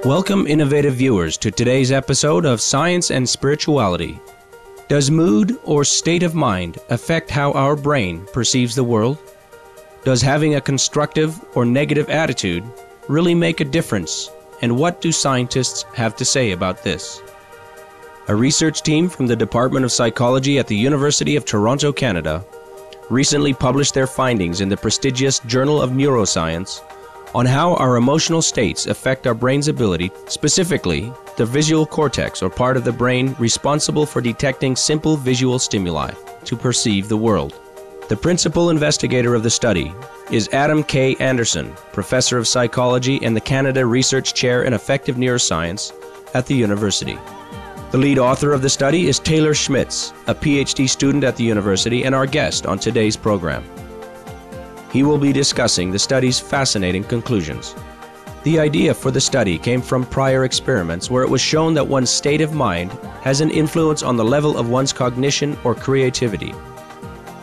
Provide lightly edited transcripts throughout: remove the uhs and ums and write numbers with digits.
Welcome, innovative viewers, to today's episode of Science and Spirituality. Does mood or state of mind affect how our brain perceives the world? Does having a constructive or negative attitude really make a difference? And what do scientists have to say about this? A research team from the Department of Psychology at the University of Toronto, Canada, recently published their findings in the prestigious Journal of Neuroscience on how our emotional states affect our brain's ability, specifically the visual cortex, or part of the brain responsible for detecting simple visual stimuli to perceive the world. The principal investigator of the study is Adam K. Anderson, professor of psychology and the Canada Research Chair in Affective Neuroscience at the university. The lead author of the study is Taylor Schmitz, a PhD student at the university and our guest on today's program. He will be discussing the study's fascinating conclusions. The idea for the study came from prior experiments where it was shown that one's state of mind has an influence on the level of one's cognition or creativity,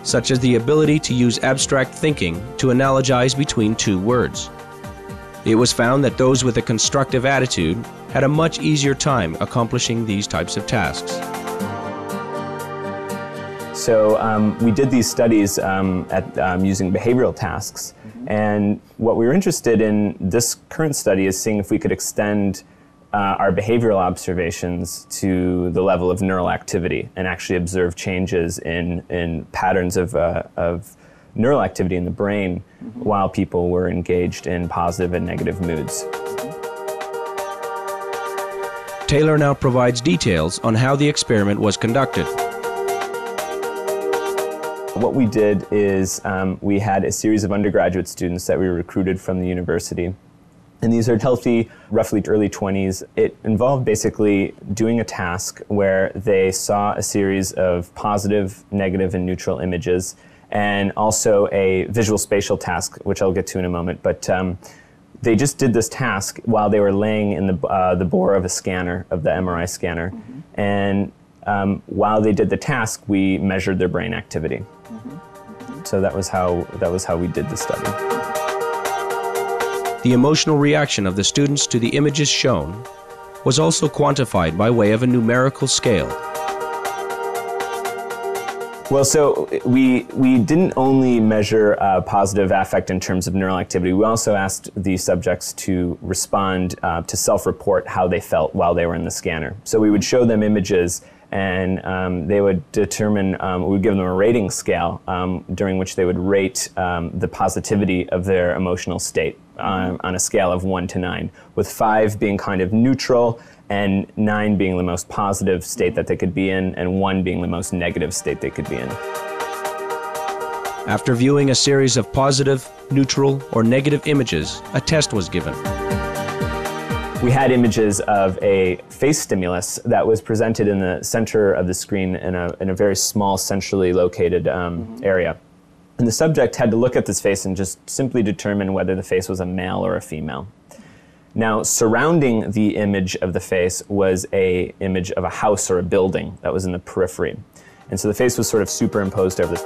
such as the ability to use abstract thinking to analogize between two words. It was found that those with a constructive attitude had a much easier time accomplishing these types of tasks. So we did these studies using behavioral tasks, and what we were interested in this current study is seeing if we could extend our behavioral observations to the level of neural activity and actually observe changes in patterns of neural activity in the brain while people were engaged in positive and negative moods. Taylor now provides details on how the experiment was conducted. What we did is we had a series of undergraduate students that we recruited from the university. And these are healthy, roughly early 20s. It involved basically doing a task where they saw a series of positive, negative, and neutral images, and also a visual spatial task, which I'll get to in a moment. But they just did this task while they were laying in the bore of a scanner, of the MRI scanner. And while they did the task, we measured their brain activity. So that was how we did the study. The emotional reaction of the students to the images shown was also quantified by way of a numerical scale. Well, so we didn't only measure positive affect in terms of neural activity. We also asked the subjects to respond, to self-report how they felt while they were in the scanner. So we would show them images, and they would determine, we would give them a rating scale during which they would rate the positivity of their emotional state on a scale of 1 to 9, with 5 being kind of neutral and 9 being the most positive state that they could be in, and 1 being the most negative state they could be in. After viewing a series of positive, neutral, or negative images, a test was given. We had images of a face stimulus that was presented in the center of the screen in a very small, centrally located area. And the subject had to look at this face and just simply determine whether the face was a male or a female. Now, surrounding the image of the face was an image of a house or a building that was in the periphery. And so the face was sort of superimposed over this.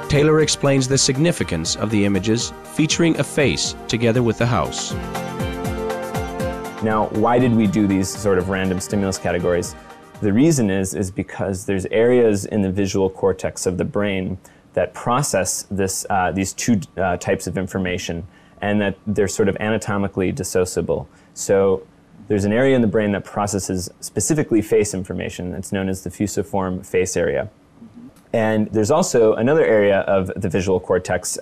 Taylor explains the significance of the images featuring a face together with the house. Now, why did we do these sort of random stimulus categories? The reason is because there's areas in the visual cortex of the brain that process these two types of information, and that they're sort of anatomically dissociable. So there's an area in the brain that processes specifically face information. It's known as the fusiform face area. And there's also another area of the visual cortex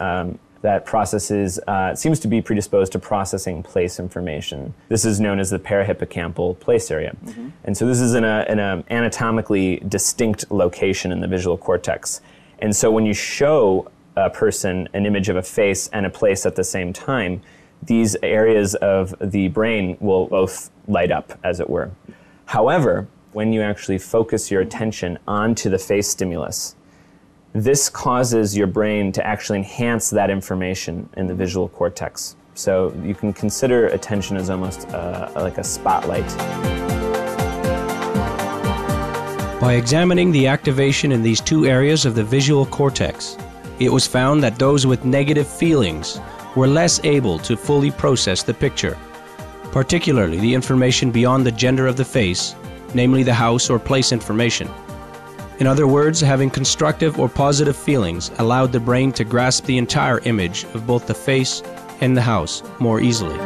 that processes, seems to be predisposed to processing place information. This is known as the parahippocampal place area. And so this is in an anatomically distinct location in the visual cortex. And so when you show a person an image of a face and a place at the same time, these areas of the brain will both light up, as it were. However, when you actually focus your attention onto the face stimulus, this causes your brain to actually enhance that information in the visual cortex. So you can consider attention as almost like a spotlight. By examining the activation in these two areas of the visual cortex, it was found that those with negative feelings were less able to fully process the picture, particularly the information beyond the gender of the face, namely the house or place information. In other words, having constructive or positive feelings allowed the brain to grasp the entire image of both the face and the house more easily.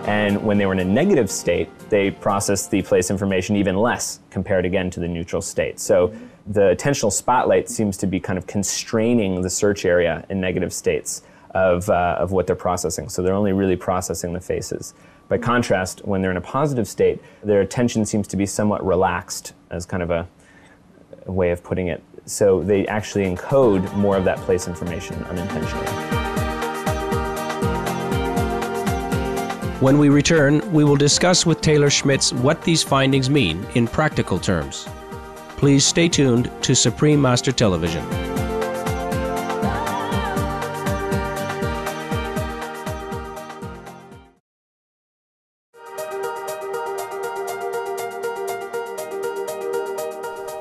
And when they were in a negative state, they processed the place information even less compared again to the neutral state. So the attentional spotlight seems to be kind of constraining the search area in negative states of what they're processing. So they're only really processing the faces. By contrast, when they're in a positive state, their attention seems to be somewhat relaxed, as kind of a way of putting it. So they actually encode more of that place information unintentionally. When we return, we will discuss with Taylor Schmitz what these findings mean in practical terms. Please stay tuned to Supreme Master Television.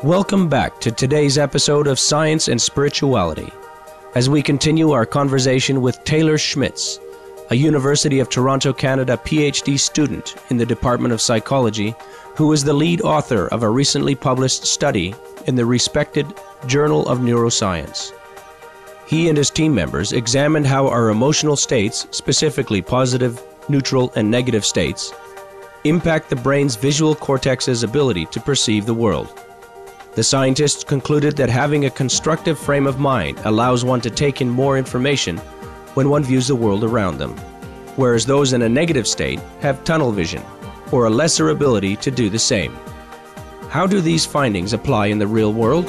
Welcome back to today's episode of Science and Spirituality, as we continue our conversation with Taylor Schmitz, a University of Toronto, Canada PhD student in the Department of Psychology, who is the lead author of a recently published study in the respected Journal of Neuroscience. He and his team members examined how our emotional states, specifically positive, neutral, and negative states, impact the brain's visual cortex's ability to perceive the world. The scientists concluded that having a constructive frame of mind allows one to take in more information when one views the world around them, whereas those in a negative state have tunnel vision, or a lesser ability to do the same. How do these findings apply in the real world?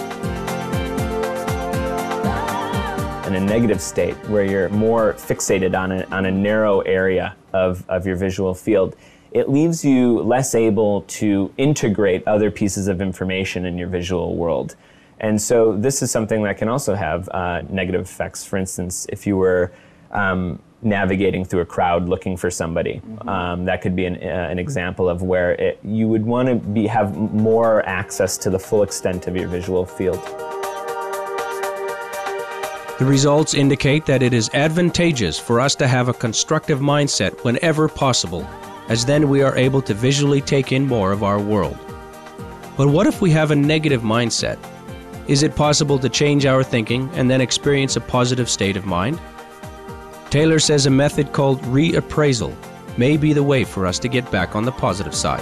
In a negative state, where you're more fixated on a narrow area of your visual field, it leaves you less able to integrate other pieces of information in your visual world. And so this is something that can also have negative effects. For instance, if you were navigating through a crowd looking for somebody, that could be an example of where you would want to have more access to the full extent of your visual field. The results indicate that it is advantageous for us to have a constructive mindset whenever possible, as then we are able to visually take in more of our world. But what if we have a negative mindset? Is it possible to change our thinking and then experience a positive state of mind? Taylor says a method called reappraisal may be the way for us to get back on the positive side.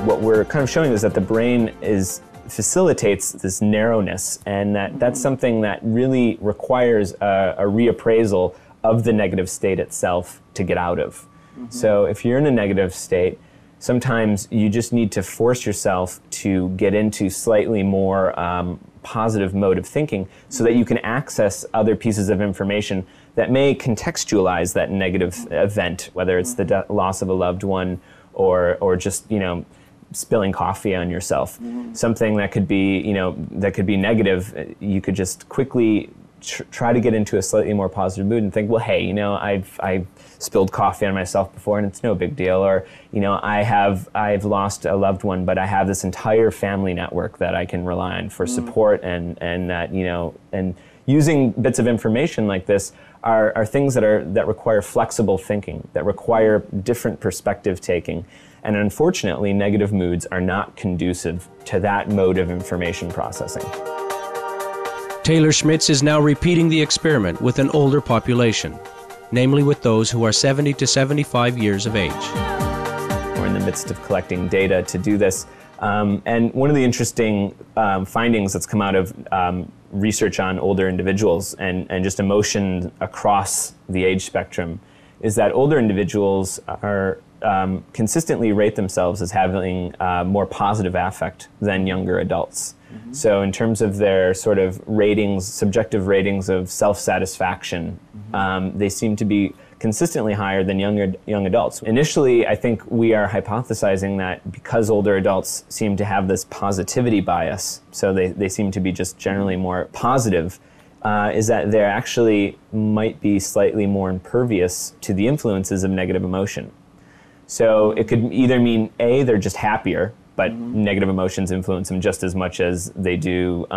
What we're kind of showing is that the brain facilitates this narrowness, and that's something that really requires a reappraisal of the negative state itself to get out of. So if you're in a negative state, sometimes you just need to force yourself to get into slightly more positive mode of thinking so that you can access other pieces of information that may contextualize that negative event, whether it's the loss of a loved one or just, spilling coffee on yourself. Something that could be, that could be negative, you could just quickly try to get into a slightly more positive mood and think, well, hey, I've spilled coffee on myself before and it's no big deal. Or, I've lost a loved one, but I have this entire family network that I can rely on for support, and that, and using bits of information like this are things that require flexible thinking, that require different perspective taking. And unfortunately, negative moods are not conducive to that mode of information processing. Taylor Schmitz is now repeating the experiment with an older population, namely with those who are 70 to 75 years of age. We're in the midst of collecting data to do this. And one of the interesting findings that's come out of research on older individuals and just emotion across the age spectrum is that older individuals are consistently rate themselves as having more positive affect than younger adults. So in terms of their sort of ratings, subjective ratings of self-satisfaction, they seem to be consistently higher than young adults. Initially, I think we are hypothesizing that because older adults seem to have this positivity bias, so they seem to be just generally more positive, is that they actually might be slightly more impervious to the influences of negative emotion. So it could either mean A, they're just happier, but negative emotions influence them just as much as they do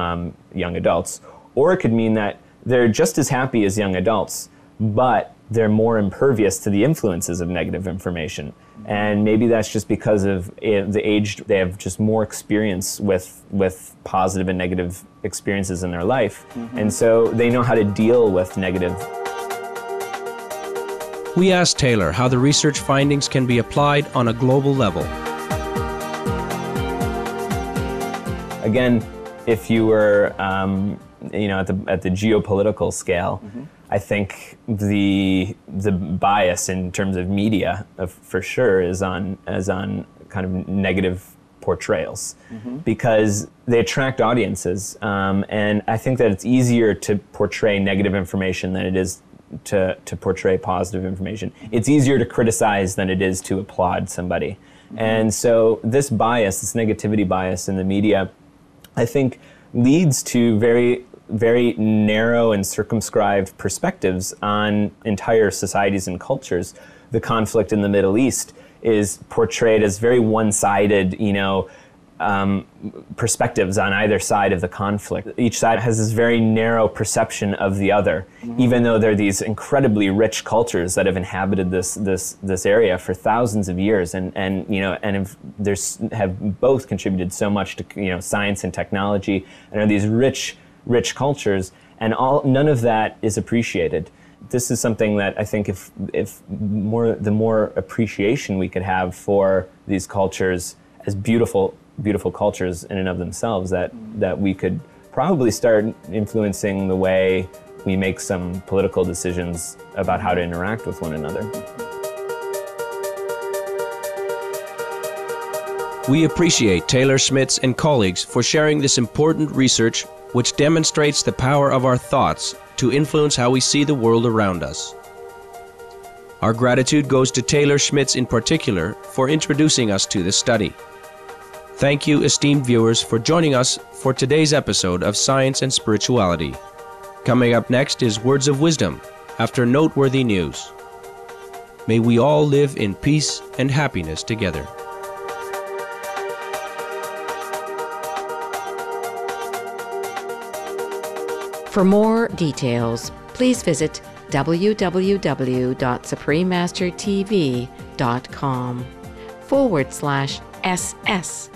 young adults, or it could mean that they're just as happy as young adults, but they're more impervious to the influences of negative information. And maybe that's just because of the age. They have just more experience with positive and negative experiences in their life. And so they know how to deal with negative. We asked Taylor how the research findings can be applied on a global level. Again, if you were, at the geopolitical scale, I think the bias in terms of media, for sure, is on kind of negative portrayals, because they attract audiences, and I think that it's easier to portray negative information than it is to portray positive information. It's easier to criticize than it is to applaud somebody. And so this bias, this negativity bias in the media, I think leads to very, very narrow and circumscribed perspectives on entire societies and cultures. The conflict in the Middle East is portrayed as very one-sided, perspectives on either side of the conflict. Each side has this very narrow perception of the other, even though they're these incredibly rich cultures that have inhabited this area for thousands of years, and have both contributed so much to science and technology, and are these rich cultures, and none of that is appreciated. This is something that I think if the more appreciation we could have for these cultures as beautiful cultures in and of themselves, that we could probably start influencing the way we make some political decisions about how to interact with one another. We appreciate Taylor Schmitz and colleagues for sharing this important research, which demonstrates the power of our thoughts to influence how we see the world around us. Our gratitude goes to Taylor Schmitz in particular for introducing us to this study. Thank you, esteemed viewers, for joining us for today's episode of Science and Spirituality. Coming up next is Words of Wisdom after noteworthy news. May we all live in peace and happiness together. For more details, please visit www.suprememastertv.com/SS